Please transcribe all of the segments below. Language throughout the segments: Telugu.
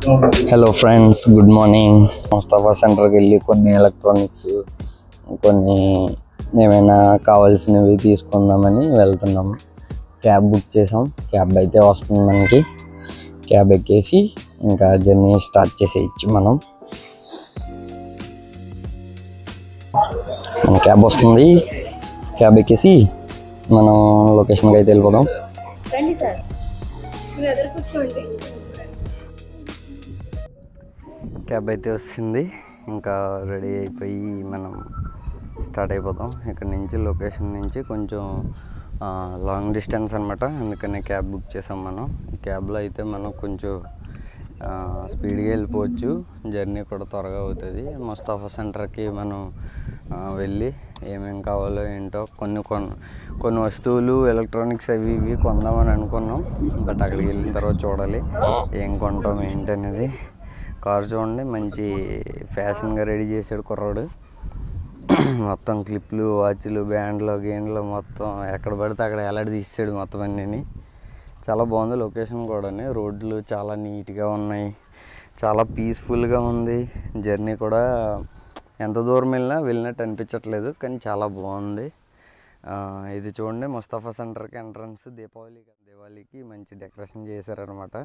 Hello friends, good morning. Mustafa సెంటర్కి వెళ్ళి కొన్ని ఎలక్ట్రానిక్స్, కొన్ని ఏమైనా కావాల్సినవి తీసుకుందామని వెళ్తున్నాము. క్యాబ్ బుక్ చేసాం. క్యాబ్ అయితే వస్తుంది మనకి. క్యాబ్ ఎక్కేసి ఇంకా జర్నీ స్టార్ట్ చేసేయచ్చు. మన క్యాబ్ వస్తుంది. క్యాబ్ ఎక్కేసి మనం లొకేషన్కి అయితే వెళ్ళిపోదాం. క్యాబ్ అయితే వస్తుంది. ఇంకా రెడీ అయిపోయి మనం స్టార్ట్ అయిపోతాం. ఇక్కడ నుంచి లొకేషన్ నుంచి కొంచెం లాంగ్ డిస్టెన్స్ అనమాట. అందుకనే క్యాబ్ బుక్ చేసాం మనం. ఈ క్యాబ్లో అయితే మనం కొంచెం స్పీడ్గా వెళ్ళిపోవచ్చు. జర్నీ కూడా త్వరగా అవుతుంది. ముస్తాఫా సెంటర్కి మనం వెళ్ళి ఏమేమి కావాలో ఏంటో కొన్ని వస్తువులు ఎలక్ట్రానిక్స్ అవి ఇవి కొందామని అనుకున్నాం. బట్ అక్కడికి వెళ్ళిన తర్వాత చూడాలి ఏం కొంటాం ఏంటనేది. కారు చూడండి, మంచి ఫ్యాషన్గా రెడీ చేశాడు కుర్రాడు. మొత్తం క్లిప్లు, వాచ్లు, బ్యాండ్లు, గేండ్లు మొత్తం ఎక్కడ పడితే అక్కడ ఎలాంటి తీసాడు మొత్తం అన్నీ. చాలా బాగుంది లొకేషన్ కూడా. రోడ్లు చాలా నీట్గా ఉన్నాయి. చాలా పీస్ఫుల్గా ఉంది. జర్నీ కూడా ఎంత దూరం వెళ్ళినట్టు అనిపించట్లేదు, కానీ చాలా బాగుంది. ఇది చూడండి, ముస్తాఫా సెంటర్కి ఎంట్రన్స్ దీపావళికి మంచి డెకరేషన్ చేశారనమాట.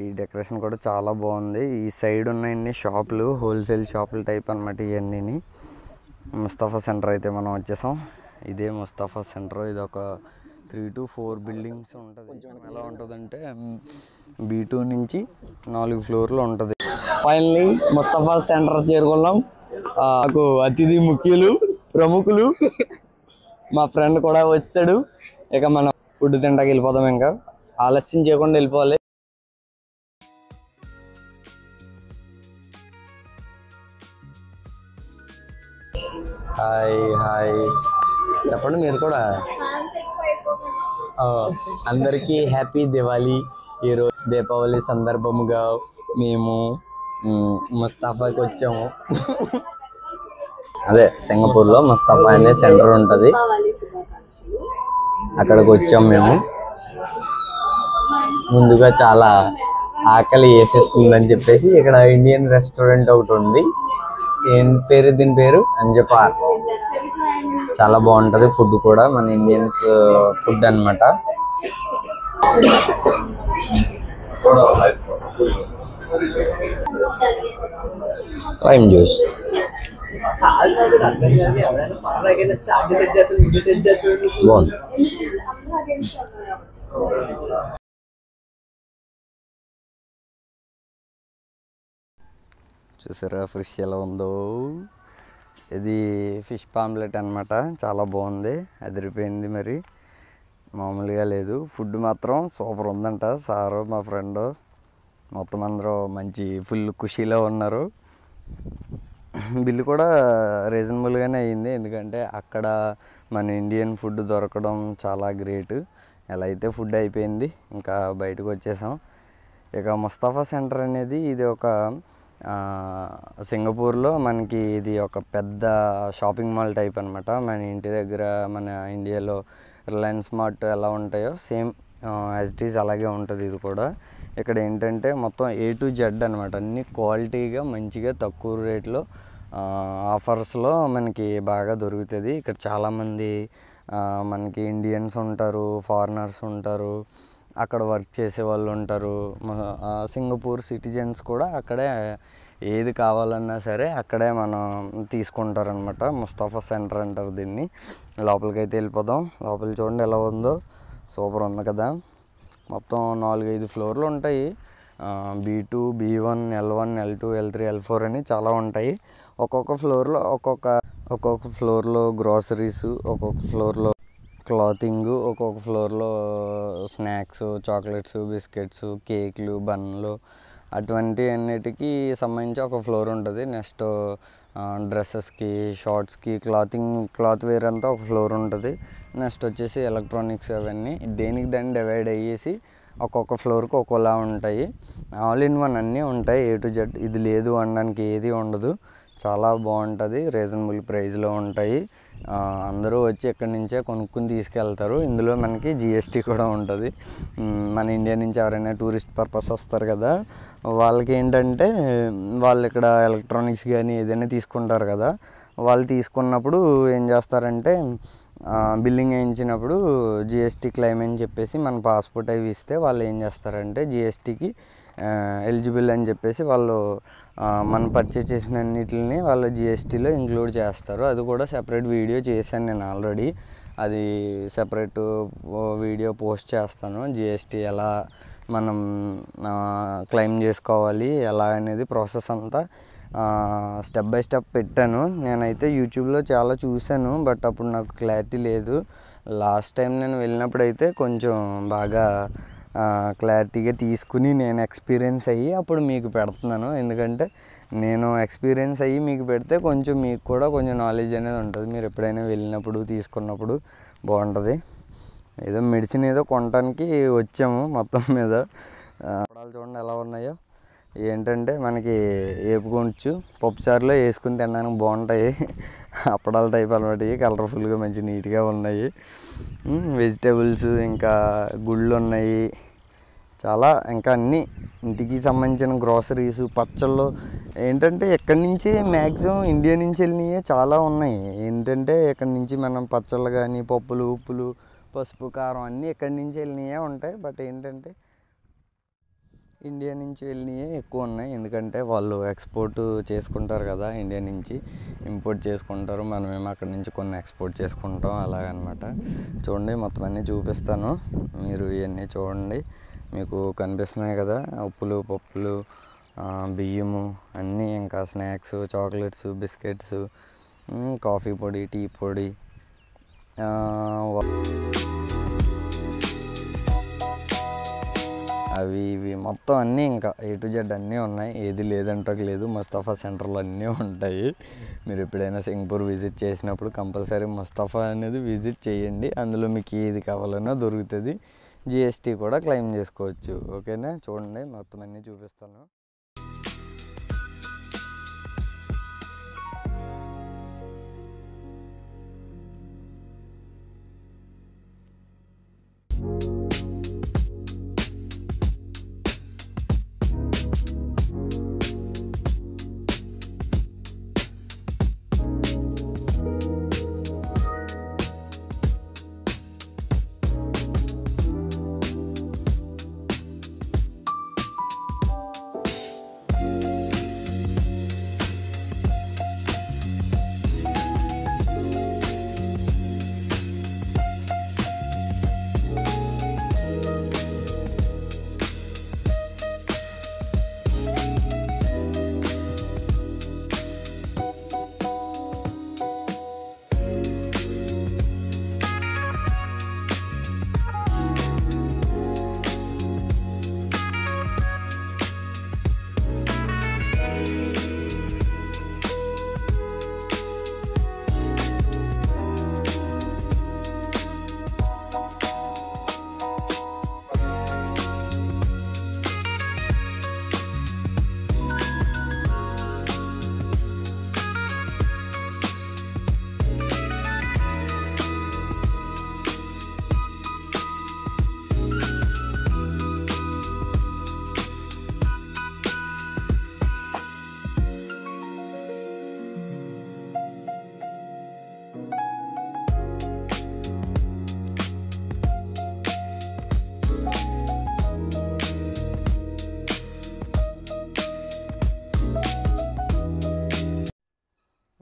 ఈ డెకరేషన్ కూడా చాలా బాగుంది. ఈ సైడ్ ఉన్నాయన్ని షాపులు, హోల్సేల్ షాపులు టైప్ అనమాట ఇవన్నీ. ముస్తాఫా సెంటర్ అయితే మనం వచ్చేసాం. ఇదే ముస్తాఫా సెంటర్. ఇది ఒక 3 to 4 బిల్డింగ్స్ ఉంటుంది. ఎలా ఉంటుందంటే B2 నుంచి 4 ఫ్లోర్లు ఉంటుంది. ఫైనల్లీ ముస్తాఫా సెంటర్ చేరుకున్నాం. నాకు అతిథి ప్రముఖులు మా ఫ్రెండ్ కూడా వచ్చాడు. ఇక మనం ఫుడ్ తింటాకి వెళ్ళిపోదాం. ఇంకా ఆలస్యం చేయకుండా వెళ్ళిపోవాలి. హాయ్ చెప్పండి మీరు కూడా. అందరికీ హ్యాపీ దివాళీ. ఈరోజు దీపావళి సందర్భముగా మేము ముస్తాఫాకి వచ్చాము. అదే సింగపూర్లో ముస్తాఫా అనే సెంటర్ ఉంటుంది. అక్కడికి వచ్చాము మేము. ముందుగా చాలా ఆకలి వేసేస్తుందని చెప్పేసి ఇక్కడ ఇండియన్ రెస్టారెంట్ ఒకటి ఉంది. దీని పేరు అంజపార్. చాలా బాగుంటుంది ఫుడ్ కూడా, మన ఇండియన్స్ ఫుడ్ అనమాట. లైమ్ జ్యూస్ బాగుంది. చూసారా ఫిష్ ఎలా ఉందో. ఇది ఫిష్ పాంప్లెట్ అనమాట. చాలా బాగుంది, అదిరిపోయింది. మరి మామూలుగా లేదు. ఫుడ్ మాత్రం సూపర్ ఉందంట. సారు, మా ఫ్రెండ్ మొత్తం అందరూ మంచి ఫుల్ ఖుషీలో ఉన్నారు. బిల్లు కూడా రీజనబుల్గానే అయ్యింది. ఎందుకంటే అక్కడ మన ఇండియన్ ఫుడ్ దొరకడం చాలా గ్రేట్. ఎలా అయితే ఫుడ్ అయిపోయింది, ఇంకా బయటకు వచ్చేసాం. ఇక ముస్తాఫా సెంటర్ అనేది ఇది ఒక సింగపూర్లో మనకి ఇది ఒక పెద్ద షాపింగ్ మాల్ టైప్ అనమాట. మన ఇంటి దగ్గర మన ఇండియాలో రిలయన్స్ మార్ట్ ఎలా ఉంటాయో సేమ్ యాజ్ ఇట్ ఈజ్ అలాగే ఉంటుంది ఇది కూడా. ఇక్కడ ఏంటంటే మొత్తం A to Z అనమాట. అన్ని క్వాలిటీగా మంచిగా తక్కువ రేట్లో ఆఫర్స్లో మనకి బాగా దొరుకుతుంది. ఇక్కడ చాలామంది మనకి ఇండియన్స్ ఉంటారు, ఫారినర్స్ ఉంటారు, అక్కడ వర్క్ చేసే వాళ్ళు ఉంటారు. సింగపూర్ సిటిజన్స్ కూడా అక్కడే ఏది కావాలన్నా సరే అక్కడే మనం తీసుకుంటారనమాట. ముస్తాఫా సెంటర్ అంటారు దీన్ని. లోపలికి అయితే వెళ్ళిపోదాం. లోపల చూడండి ఎలా ఉందో, సూపర్ ఉంది కదా. మొత్తం 4-5 ఫ్లోర్లు ఉంటాయి. B2, B1, L1, L2, L3, L4 అని చాలా ఉంటాయి. ఒక్కొక్క ఫ్లోర్లో గ్రోసరీస్, ఒక్కొక్క ఫ్లోర్లో క్లాతింగ్, ఒక్కొక్క ఫ్లోర్లో స్నాక్స్, చాక్లెట్స్, బిస్కెట్స్, కేక్లు, బన్నులు అటువంటి అన్నిటికీ సంబంధించి ఒక ఫ్లోర్ ఉంటుంది. నెక్స్ట్ డ్రెస్సెస్కి, షార్ట్స్కి, క్లాత్ వేర్ అంతా ఒక ఫ్లోర్ ఉంటుంది. నెక్స్ట్ వచ్చేసి ఎలక్ట్రానిక్స్ అవన్నీ దేనికి దాన్ని డివైడ్ అయ్యేసి ఒక్కొక్క ఫ్లోర్కి ఒక్కోలా ఉంటాయి. ఆల్ ఇన్ వన్ అన్నీ ఉంటాయి A to Z. ఇది లేదు అనడానికి ఏది ఉండదు. చాలా బాగుంటుంది, రీజనబుల్ ప్రైస్లో ఉంటాయి. అందరూ వచ్చి ఎక్కడి నుంచే కొనుక్కుని తీసుకెళ్తారు. ఇందులో మనకి జిఎస్టీ కూడా ఉంటుంది. మన ఇండియా నుంచి ఎవరైనా టూరిస్ట్ పర్పస్ వస్తారు కదా, వాళ్ళకి ఏంటంటే వాళ్ళు ఇక్కడ ఎలక్ట్రానిక్స్ కానీ ఏదైనా తీసుకుంటారు కదా, వాళ్ళు తీసుకున్నప్పుడు ఏం చేస్తారంటే బిల్లింగ్ వేయించినప్పుడు జిఎస్టీ క్లెయిమ్ అని చెప్పేసి మన పాస్పోర్ట్ అవి ఇస్తే వాళ్ళు ఏం చేస్తారంటే జిఎస్టీకి ఎలిజిబుల్ అని చెప్పేసి వాళ్ళు మనం పర్చేస్ చేసిన అన్నిటిని వాళ్ళు జిఎస్టీలో ఇంక్లూడ్ చేస్తారు. అది కూడా సెపరేట్ వీడియో చేశాను నేను ఆల్రెడీ. అది సెపరేట్ వీడియో పోస్ట్ చేస్తాను. జిఎస్టీ ఎలా మనం క్లెయిమ్ చేసుకోవాలి ఎలా అనేది ప్రాసెస్ అంతా స్టెప్ బై స్టెప్ పెట్టాను. నేనైతే యూట్యూబ్లో చాలా చూశాను, బట్ అప్పుడు నాకు క్లారిటీ లేదు. లాస్ట్ టైం నేను వెళ్ళినప్పుడైతే కొంచెం బాగా క్లారిటీగా తీసుకుని నేను ఎక్స్పీరియన్స్ అయ్యి అప్పుడు మీకు పెడుతున్నాను. ఎందుకంటే నేను ఎక్స్పీరియన్స్ అయ్యి మీకు పెడితే కొంచెం మీకు కూడా కొంచెం నాలెడ్జ్ అనేది ఉంటుంది. మీరు ఎప్పుడైనా వెళ్ళినప్పుడు తీసుకున్నప్పుడు బాగుంటుంది. ఏదో మెడిసిన్ ఏదో కొనడానికి వచ్చాము మొత్తం మీద. అప్పడాలు చూడండి ఎలా ఉన్నాయో. ఏంటంటే మనకి ఏపుకొంచు పప్పుచారులో వేసుకుని తినడానికి బాగుంటాయి. అప్పడాల టైప్ అనమాట. కలర్ఫుల్గా మంచి నీట్గా ఉన్నాయి. వెజిటేబుల్స్ ఇంకా గుళ్ళు ఉన్నాయి చాలా, ఇంకా అన్నీ ఇంటికి సంబంధించిన గ్రాసరీస్, పచ్చళ్ళు ఏంటంటే ఎక్కడి నుంచి మ్యాక్సిమం ఇండియా నుంచి వెళ్ళినవి చాలా ఉన్నాయి. ఏంటంటే ఎక్కడి నుంచి మనం పచ్చళ్ళు కానీ పప్పులు ఉప్పులు పసుపు కారం అన్నీ ఎక్కడి నుంచి వెళ్ళినవే ఉంటాయి. బట్ ఏంటంటే ఇండియా నుంచి వెళ్ళినవే ఎక్కువ ఉన్నాయి. ఎందుకంటే వాళ్ళు ఎక్స్పోర్ట్ చేసుకుంటారు కదా, ఇండియా నుంచి ఇంపోర్ట్ చేసుకుంటారు, మనమేమో అక్కడి నుంచి కొన్ని ఎక్స్పోర్ట్ చేసుకుంటాం అలాగనమాట. చూడండి మొత్తం అన్నీ చూపిస్తాను, మీరు ఇవన్నీ చూడండి. మీకు కనిపిస్తున్నాయి కదా ఉప్పులు పప్పులు బియ్యము అన్నీ, ఇంకా స్నాక్స్, చాక్లెట్స్, బిస్కెట్స్, కాఫీ పొడి, టీ పొడి, అవి ఇవి మొత్తం అన్నీ ఇంకా A to Z అన్నీ ఉన్నాయి. ఏది లేదంటే లేదు. ముస్తఫా సెంటర్లో అన్నీ ఉంటాయి. మీరు ఎప్పుడైనా సింగపూర్ విజిట్ చేసినప్పుడు కంపల్సరీ ముస్తఫా అనేది విజిట్ చేయండి. అందులో మీకు ఏది కావాలన్నా దొరుకుతుంది. జిఎస్టీ కూడా క్లెయిమ్ చేసుకోవచ్చు. ఓకేనా, చూడండి మొత్తం అన్నీ చూపిస్తాను.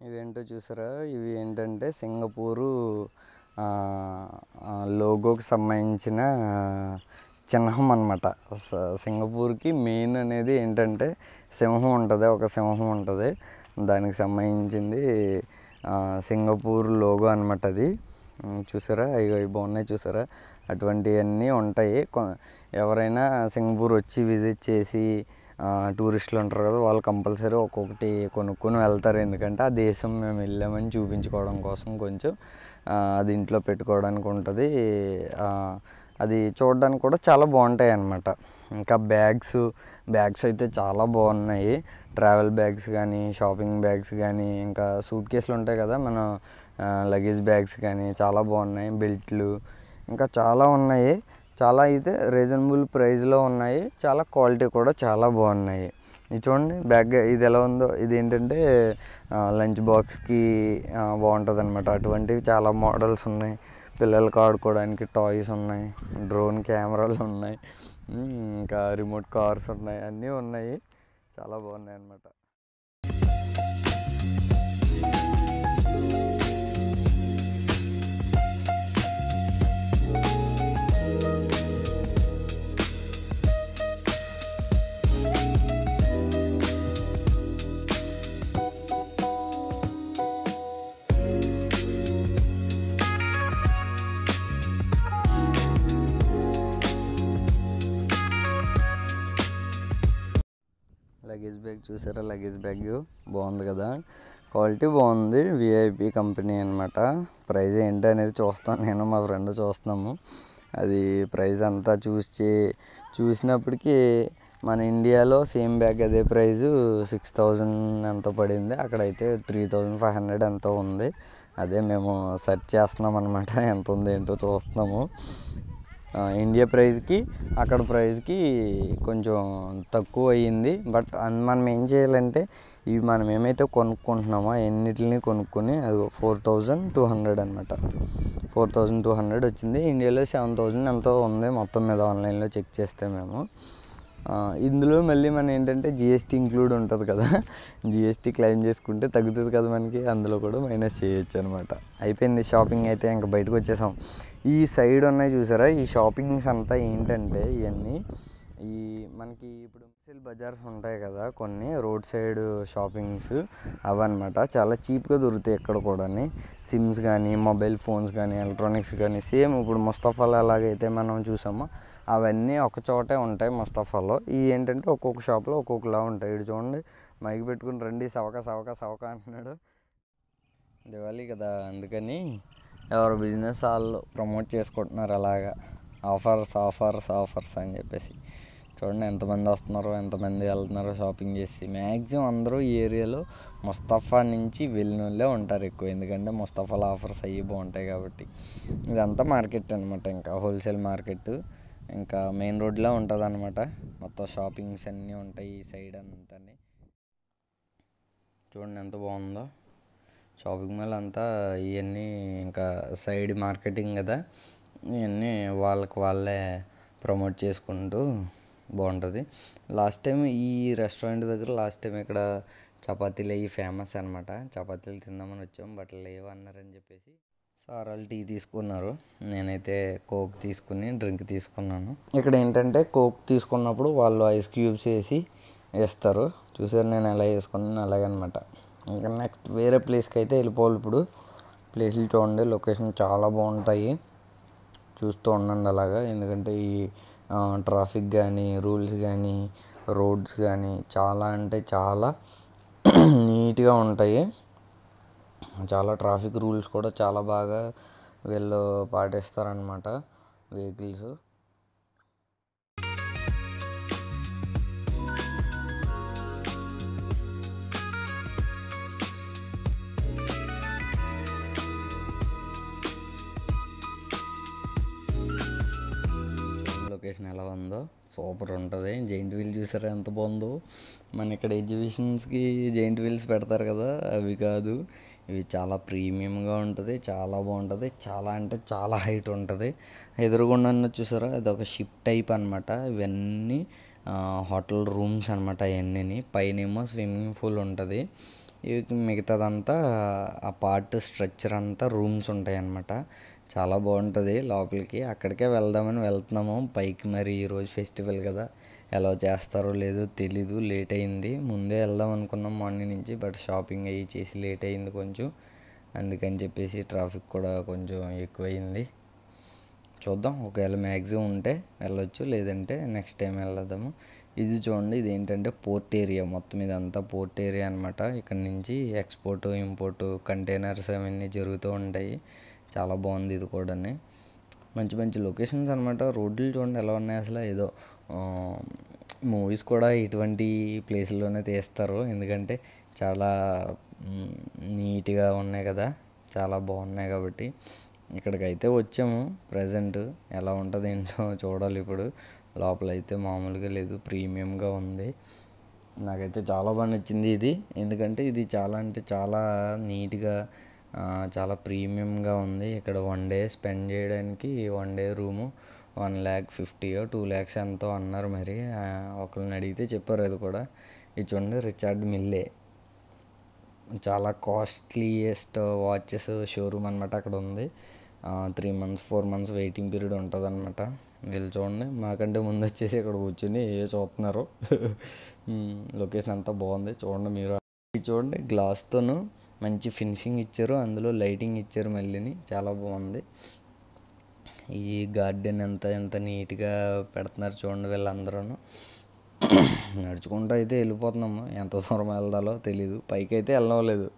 ఇవేంటో చూసారా, ఇవి ఏంటంటే సింగపూరు లోగోకి సంబంధించిన చిహ్నం అన్నమాట. సింగపూర్కి మెయిన్ అనేది ఏంటంటే సింహం ఉంటుంది, ఒక సింహం ఉంటుంది, దానికి సంబంధించింది సింగపూర్ లోగో అనమాట. అది చూసారా, ఇవి బాగున్నాయి చూసారా, అటువంటివన్నీ ఉంటాయి. ఎవరైనా సింగపూర్ వచ్చి విజిట్ చేసి టూరిస్టులు ఉంటారు కదా, వాళ్ళు కంపల్సరీ ఒక్కొక్కటి కొనుక్కొని వెళ్తారు. ఎందుకంటే ఆ దేశం మేము వెళ్ళామని చూపించుకోవడం కోసం కొంచెం అది ఇంట్లో పెట్టుకోవడానికి ఉంటుంది. అది చూడడానికి కూడా చాలా బాగుంటాయి అన్నమాట. ఇంకా బ్యాగ్స్ అయితే చాలా బాగున్నాయి. ట్రావెల్ బ్యాగ్స్ కానీ, షాపింగ్ బ్యాగ్స్ కానీ, ఇంకా సూట్ కేసులు ఉంటాయి కదా మన లగేజ్ బ్యాగ్స్ కానీ చాలా బాగున్నాయి. బెల్ట్లు ఇంకా చాలా ఉన్నాయి. చాలా అయితే రీజనబుల్ ప్రైస్లో ఉన్నాయి. చాలా క్వాలిటీ కూడా చాలా బాగున్నాయి. ఇది చూడండి బ్యాగ్, ఇది ఎలా ఉందో. ఇది ఏంటంటే లంచ్ బాక్స్కి బాగుంటుంది అనమాట. అటువంటివి చాలా మోడల్స్ ఉన్నాయి. పిల్లలకి ఆడుకోవడానికి టాయ్స్ ఉన్నాయి, డ్రోన్ కెమెరాలు ఉన్నాయి, ఇంకా రిమోట్ కార్స్ ఉన్నాయి, అన్నీ ఉన్నాయి. చాలా బాగున్నాయి అన్నమాట. లగేజ్ బ్యాగ్ చూసారా? లగేజ్ బ్యాగ్ బాగుంది కదా, క్వాలిటీ బాగుంది. విఐపి కంపెనీ అనమాట. ప్రైస్ ఏంటి అనేది చూస్తాను, నేను మా ఫ్రెండ్ చూస్తున్నాము. అది ప్రైస్ అంతా చూసినప్పటికీ మన ఇండియాలో సేమ్ బ్యాగ్ అదే ప్రైజు 6000 ఎంతో పడింది. అక్కడైతే 3500 ఎంతో ఉంది. అదే మేము సెర్చ్ చేస్తున్నాం అనమాట, ఎంత ఉంది ఏంటో చూస్తున్నాము. ఇండియా ప్రైస్కి అక్కడ ప్రైస్కి కొంచెం తక్కువ అయ్యింది. బట్ మనం ఏం చేయాలంటే ఇవి మనం ఏమైతే కొనుక్కుంటున్నామో ఎన్నిటిని కొనుక్కొని అది 4200 అనమాట. 4200 వచ్చింది. ఇండియాలో 7000 ఎంతో ఉంది మొత్తం మీద ఆన్లైన్లో చెక్ చేస్తే మేము. ఇందులో మళ్ళీ మనం ఏంటంటే జిఎస్టీ ఇంక్లూడ్ ఉంటుంది కదా, జిఎస్టీ క్లెయిమ్ చేసుకుంటే తగ్గుతుంది కదా మనకి, అందులో కూడా మైనస్ చేయొచ్చు అనమాట. అయిపోయింది షాపింగ్ అయితే, ఇంకా బయటకు వచ్చేసాం. ఈ సైడ్ ఉన్నాయి చూసారా, ఈ షాపింగ్స్ అంతా ఏంటంటే ఇవన్నీ మనకి ఇప్పుడు హోల్సేల్ బజార్స్ ఉంటాయి కదా కొన్ని రోడ్ సైడ్ షాపింగ్స్, అవన్నమాట. చాలా చీప్గా దొరుకుతాయి ఇక్కడ కూడా. సిమ్స్ కానీ, మొబైల్ ఫోన్స్ కానీ, ఎలక్ట్రానిక్స్ కానీ సేమ్ ఇప్పుడు ముస్తఫాలో ఎలాగైతే మనం చూసామో అవన్నీ ఒక చోటే ఉంటాయి ముస్తఫాలో. ఇవి ఏంటంటే ఒక్కొక్క షాప్లో ఒక్కొక్కలా ఉంటాయి. ఇటు చూడండి మైక్ పెట్టుకుని రండి సవక అంటున్నాడు. దివాళీ కదా, అందుకని ఎవరు బిజినెస్ వాళ్ళు ప్రమోట్ చేసుకుంటున్నారు అలాగా, ఆఫర్స్ అని చెప్పేసి. చూడండి ఎంతమంది వస్తున్నారో, ఎంతమంది వెళ్తున్నారో షాపింగ్ చేసి. మ్యాక్సిమం అందరూ ఈ ఏరియాలో ముస్తఫా నుంచి వెళ్ళిన వాళ్ళే ఉంటారు ఎక్కువ, ఎందుకంటే ముస్తఫాలో ఆఫర్స్ అవి బాగుంటాయి కాబట్టి. ఇదంతా మార్కెట్ అనమాట, ఇంకా హోల్సేల్ మార్కెట్, ఇంకా మెయిన్ రోడ్లో ఉంటుంది అనమాట. మొత్తం షాపింగ్స్ అన్నీ ఉంటాయి ఈ సైడ్ అంతా. చూడండి ఎంత బాగుందో షాపింగ్ మాల్ అంతా. ఇవన్నీ ఇంకా సైడ్ మార్కెటింగ్ కదా, ఇవన్నీ వాళ్ళే ప్రమోట్ చేసుకుంటూ బాగుంటుంది. లాస్ట్ టైం ఈ రెస్టారెంట్ దగ్గర ఇక్కడ చపాతీలు అవి ఫేమస్ అనమాట. చపాతీలు తిందామని వచ్చాం, బట్ లేవు అన్నారని చెప్పేసి సార్ వాళ్ళు టీ తీసుకున్నారు. నేనైతే కోక్ తీసుకుని డ్రింక్ తీసుకున్నాను. ఇక్కడ ఏంటంటే కోక్ తీసుకున్నప్పుడు వాళ్ళు ఐస్ క్యూబ్స్ వేసి వేస్తారు. చూసారు నేను ఎలా వేసుకున్నాను, అలాగనమాట. ఇంకా నెక్స్ట్ వేరే ప్లేస్కి అయితే వెళ్ళిపోవాలి. ఇప్పుడు ప్లేస్లు చూడండి, లొకేషన్ చాలా బాగుంటాయి, చూస్తూ ఉండండి అలాగా. ఎందుకంటే ఈ ట్రాఫిక్ కానీ, రూల్స్ కానీ, రోడ్స్ కానీ చాలా అంటే చాలా నీట్గా ఉంటాయి. చాలా ట్రాఫిక్ రూల్స్ కూడా చాలా బాగా వీళ్ళు పాటిస్తారనమాట వెహికల్స్. లొకేషన్ ఎలా ఉందో సూపర్ ఉంటుంది. జైంట్ వీల్ చూసారా ఎంత బాగుందో. మన ఇక్కడ ఎగ్జిబిషన్స్కి జైంట్ వీల్స్ పెడతారు కదా, అవి కాదు, ఇవి చాలా ప్రీమియంగా ఉంటుంది, చాలా బాగుంటుంది. చాలా అంటే చాలా హైట్ ఉంటుంది. ఎదురుగుండా చూసారా, అది ఒక షిప్ టైప్ అనమాట. ఇవన్నీ హోటల్ రూమ్స్ అనమాట. అవన్నీ పైనేమో స్విమ్మింగ్ పూల్ ఉంటుంది, మిగతాదంతా ఆ పార్ట్ స్ట్రక్చర్ అంతా రూమ్స్ ఉంటాయి అన్నమాట. చాలా బాగుంటుంది లోపలికి. అక్కడికే వెళ్దామని వెళ్తున్నాము పైకి. మరి ఈరోజు ఫెస్టివల్ కదా, ఎలా చేస్తారో లేదో తెలీదు, లేట్ అయింది. ముందే వెళ్దాం అనుకున్నాం మార్నింగ్ నుంచి, బట్ షాపింగ్ అయ్యి చేసి లేట్ అయింది కొంచెం. అందుకని చెప్పేసి ట్రాఫిక్ కూడా కొంచెం ఎక్కువైంది. చూద్దాం, ఒకవేళ మ్యాక్సిమం ఉంటే వెళ్ళొచ్చు, లేదంటే నెక్స్ట్ టైం వెళ్దాము. ఇది చూడండి, ఇది ఏంటంటే పోర్ట్ ఏరియా. మొత్తం ఇదంతా పోర్ట్ ఏరియా అనమాట. ఇక్కడ నుంచి ఎక్స్పోర్టు ఇంపోర్టు కంటైనర్స్ అవన్నీ జరుగుతూ ఉంటాయి. చాలా బాగుంది ఇది కూడా. మంచి మంచి లొకేషన్స్ అనమాట. రోడ్లు చూడండి ఎలా ఉన్నాయి అసలు. ఏదో మూవీస్ కూడా ఇటువంటి ప్లేస్లోనే తీస్తారు, ఎందుకంటే చాలా నీట్గా ఉన్నాయి కదా, చాలా బాగున్నాయి కాబట్టి ఇక్కడికైతే వచ్చాము. ప్రజెంట్ ఎలా ఉంటుంది ఏంటో చూడాలి. ఇప్పుడు లోపలైతే మామూలుగా లేదు, ప్రీమియంగా ఉంది. నాకైతే చాలా బాగా నచ్చింది ఇది, ఎందుకంటే ఇది చాలా అంటే చాలా నీట్గా చాలా ప్రీమియంగా ఉంది. ఇక్కడ 1 డే స్పెండ్ చేయడానికి 1 డే రూము 1,50,000 2 lakhs ఎంతో అన్నారు. మరి ఒకరిని అడిగితే చెప్పారు అది కూడా. ఇది చూడండి, రిచార్డ్ మిల్లే చాలా కాస్ట్లీయెస్ట్ వాచెస్ షోరూమ్ అనమాట అక్కడ ఉంది. 3 months 4 months వెయిటింగ్ పీరియడ్ ఉంటుంది అనమాట. వీళ్ళు చూడండి మాకంటే ముందు వచ్చేసి ఇక్కడ కూర్చొని చూస్తున్నారు. లొకేషన్ అంతా బాగుంది చూడండి మీరు. చూడండి గ్లాస్తోను మంచి ఫినిషింగ్ ఇచ్చారు, అందులో లైటింగ్ ఇచ్చారు మళ్ళీని, చాలా బాగుంది. ఈ గార్డెన్ ఎంత నీట్గా పెడుతున్నారు చూడండి వీళ్ళందరూ. నడుచుకుంటూ అయితే వెళ్ళిపోతున్నాము, ఎంత దూరం వెళ్దాలో తెలీదు. పైకి అయితే వెళ్ళలేదు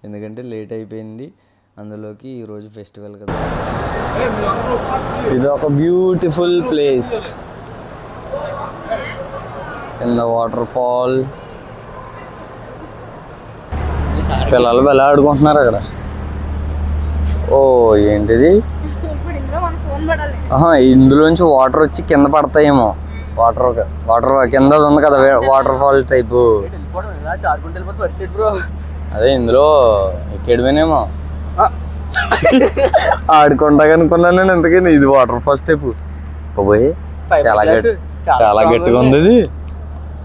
ఎందుకంటే లేట్ అయిపోయింది. అందులోకి ఈరోజు ఫెస్టివల్ కదా. ఇది ఒక beautiful place in the water fall. పిల్లలు ఎలా ఆడుకుంటున్నారు అక్కడ. ఓ ఏంటిది, ఇందులోంచి వాటర్ వచ్చి కింద పడతాయేమో. వాటర్ కింద ఉంది కదా వాటర్ ఫాల్ టైపు. అదే ఇందులో ఎక్కడమేనేమో ఆడుకుంటా అనుకున్నాను నేను. ఎందుకని ఇది వాటర్ ఫాల్స్ టైపు. పోయి చాలా గట్టిగా ఉంది, ఇది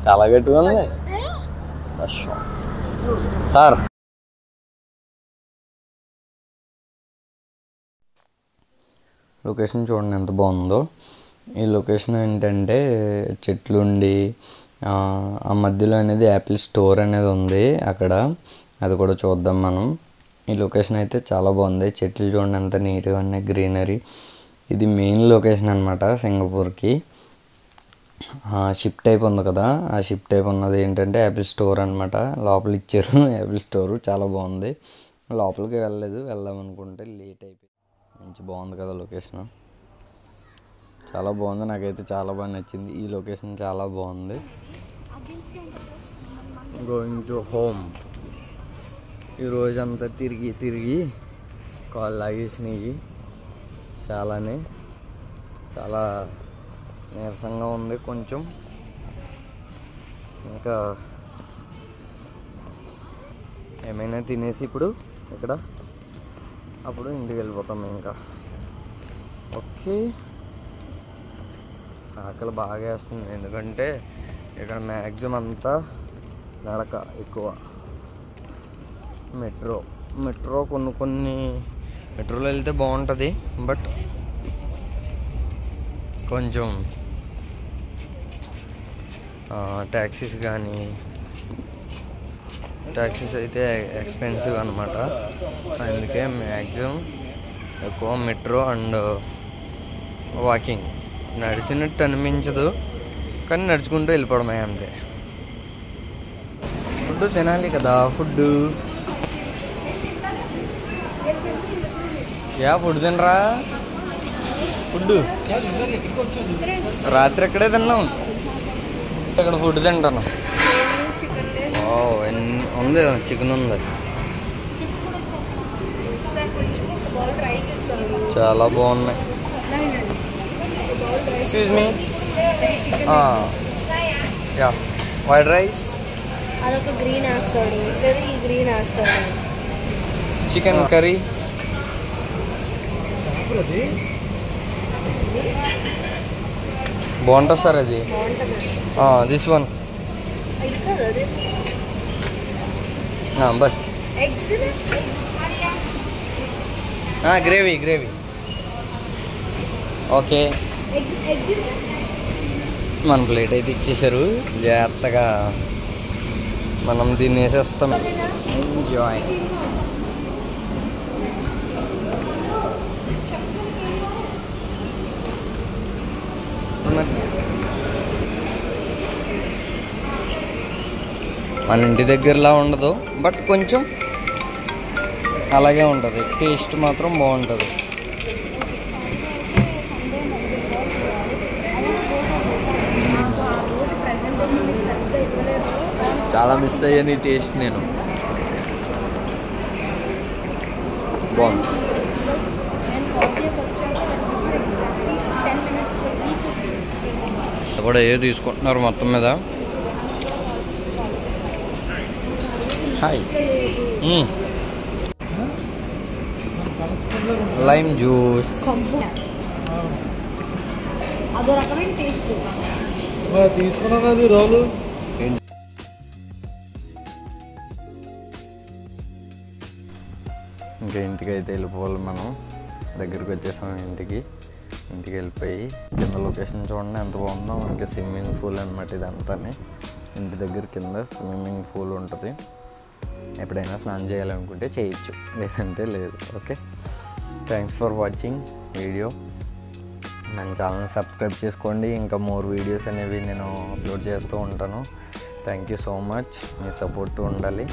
చాలా గట్టిగా ఉంది సార్. లొకేషన్ చూడండి ఎంత బాగుందో. ఈ లొకేషన్ ఏంటంటే చెట్లు ఉండి ఆ మధ్యలో అనేది యాపిల్ స్టోర్ అనేది ఉంది అక్కడ, అది కూడా చూద్దాం మనం. ఈ లొకేషన్ అయితే చాలా బాగుంది. చెట్లు చూడండి ఎంత నీట్గా ఉన్నాయి, గ్రీనరీ. ఇది మెయిన్ లొకేషన్ అనమాట సింగపూర్కి. షిప్ టైప్ ఉంది కదా, ఆ షిప్ టైప్ ఉన్నది ఏంటంటే యాపిల్ స్టోర్ అనమాట. లోపల ఇచ్చారు యాపిల్ స్టోరు, చాలా బాగుంది. లోపలికి వెళ్దాం అనుకుంటే లేట్ అయిపోయింది. మంచి బాగుంది కదా లొకేషన్, చాలా బాగుంది. నాకైతే చాలా బాగా నచ్చింది ఈ లొకేషన్, చాలా బాగుంది. Going to home. ఈరోజంతా తిరిగి కాళ్ళు లాగేసినాయి, చాలా నీరసంగా ఉంది కొంచెం. ఇంకా ఏమైనా తినేసి ఇప్పుడు ఇక్కడ అప్పుడు ఇంటికి వెళ్ళిపోతాం ఇంకా. ఓకే, ఆకలి బాగా వేస్తుంది ఎందుకంటే ఇక్కడ మ్యాక్సిమం అంతా నడక ఎక్కువ. మెట్రో కొన్ని మెట్రోలో వెళ్తే బాగుంటుంది, బట్ కొంచెం ట్యాక్సీస్ అయితే ఎక్స్పెన్సివ్ అనమాట. అందుకే మ్యాక్సిమం ఎక్కువ మెట్రో అండ్ వాకింగ్. నడిచినట్టు అనిపించదు కానీ నడుచుకుంటూ వెళ్ళిపోవడమే అంతే. ఫుడ్ తినాలి కదా, ఫుడ్ ఫుడ్ తినరా. ఫుడ్ రాత్రి ఎక్కడే తిన్నాం, ఇక్కడ ఫుడ్ తింటాను. ఉంది చికెన్ ఉంది, చాలా బాగున్నాయి. ఎక్స్క్యూజ్ మీ, వైట్ రైస్, అదొక గ్రీన్ వేస్తాడు, ఈ గ్రీన్ వేస్తాడు. చికెన్ కర్రీ, బాగుంటుంది సార్ అది. This one bus. Gravy okay. మన ప్లేట్ అయితే ఇచ్చేసారు, జాగ్రత్తగా మనం దీన్ని వేసేస్తాం. ఎంజాయ్. మన ఇంటి దగ్గరలా ఉండదు, బట్ కొంచెం అలాగే ఉంటుంది. టేస్ట్ మాత్రం బాగుంటుంది. చాలా మిస్ అయ్యాను ఈ టేస్ట్ నేను. బాగుంది. కూడా ఏ తీసుకుంటున్నారు మొత్తం మీద. హాయ్. Lime juice. అదో రకమైన టేస్ట్. తీసుకున్నది రోలు. ఇంకా ఇంటికి అయితే వెళ్ళిపోవాలి మనం. దగ్గరికి వచ్చేసాం ఇంటికి వెళ్ళిపోయి కింద లొకేషన్ చూడండి ఎంత బాగుందో. మనకి స్విమ్మింగ్ పూల్ అనమాట ఇదంతా. ఇంటి దగ్గర కింద స్విమ్మింగ్ పూల్ ఉంటుంది. ఎప్పుడైనా స్నానం చేయాలనుకుంటే చేయొచ్చు, లేదంటే లేదు. Okay, thanks for watching video. మన ఛానల్ని సబ్స్క్రైబ్ చేసుకోండి. ఇంకా మోర్ వీడియోస్ అనేవి నేను అప్లోడ్ చేస్తూ ఉంటాను. Thank you so much. Me support ఉండాలి.